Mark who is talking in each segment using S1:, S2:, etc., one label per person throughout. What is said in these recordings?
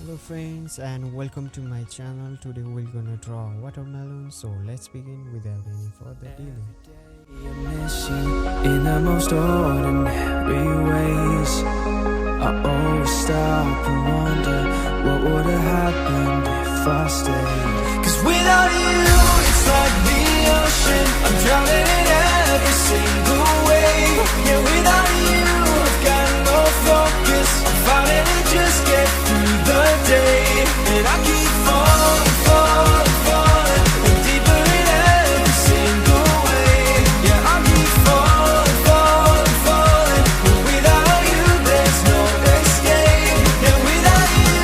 S1: Hello friends and welcome to my channel. Today we're gonna draw a watermelon, so let's begin without any further delay.
S2: I miss you in the most ordinary ways. I always stop and wonder what would have happened if I stayed. Cause without you, it's like the ocean, I'm drowning in every single wave. Yeah, without you, I've got no focus, I'm fighting to just get through the day. And I keep falling, falling, falling, and deeper in every single wave. Yeah, I keep falling, falling, falling, but without you there's no escape. Yeah, without you.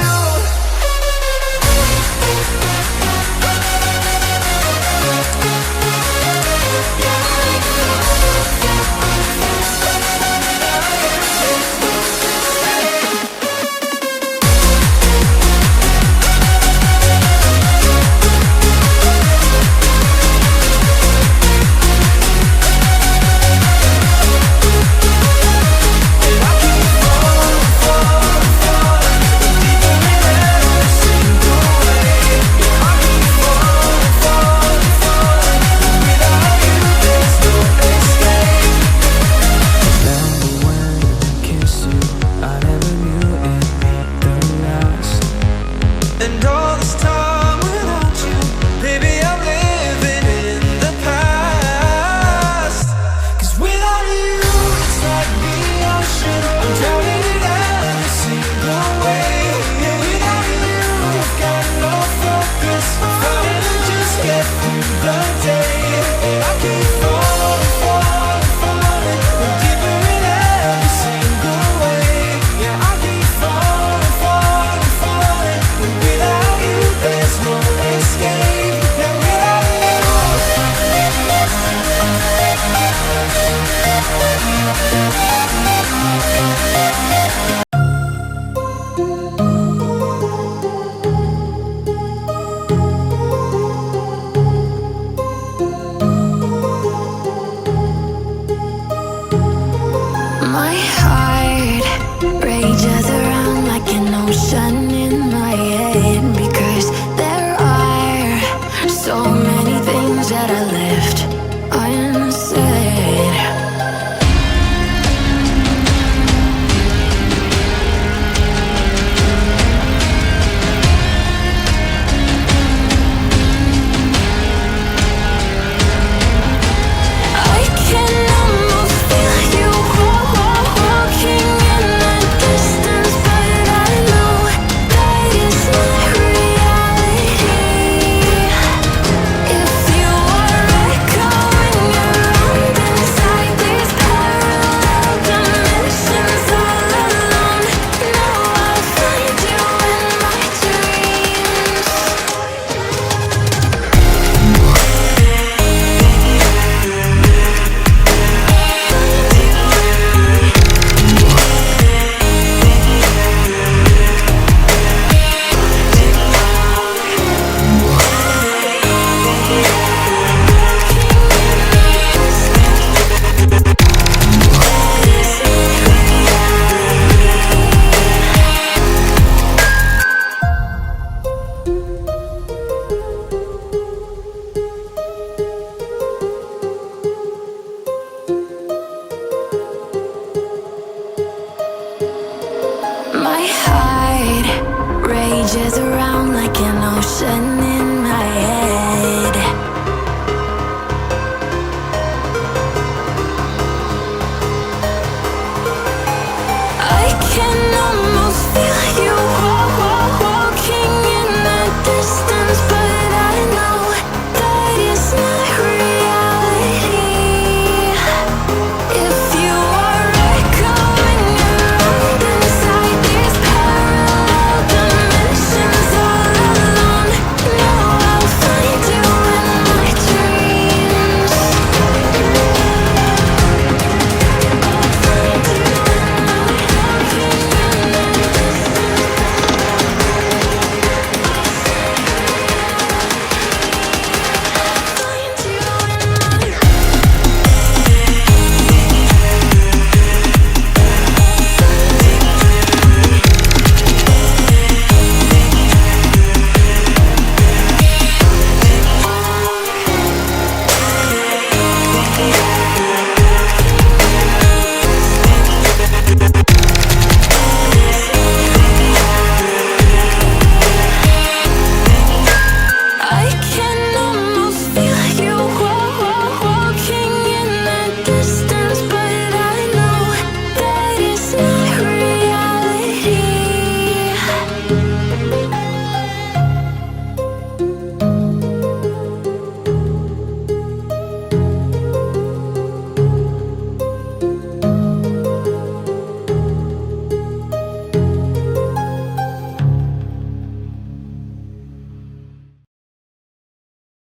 S2: And all this time without you, baby, I'm living in the past. Cause without you, it's like the ocean, I'm drowning in every single wave. Yeah, without you, I've got no focus, I'm trying to just get through the day. And I keep falling, falling, falling, and deeper in every single wave. Yeah, I keep falling, falling, falling, and without you there's no escape. Yeah, without
S3: My heart rages around like an ocean in my head, because there are so many things that I left unsaid. I can almost feel you walking in the distance, but I know that it's not reality. If you are echoing around inside these parallel dimensions all alone, now I'll find you in my dreams. My heart rages around like an ocean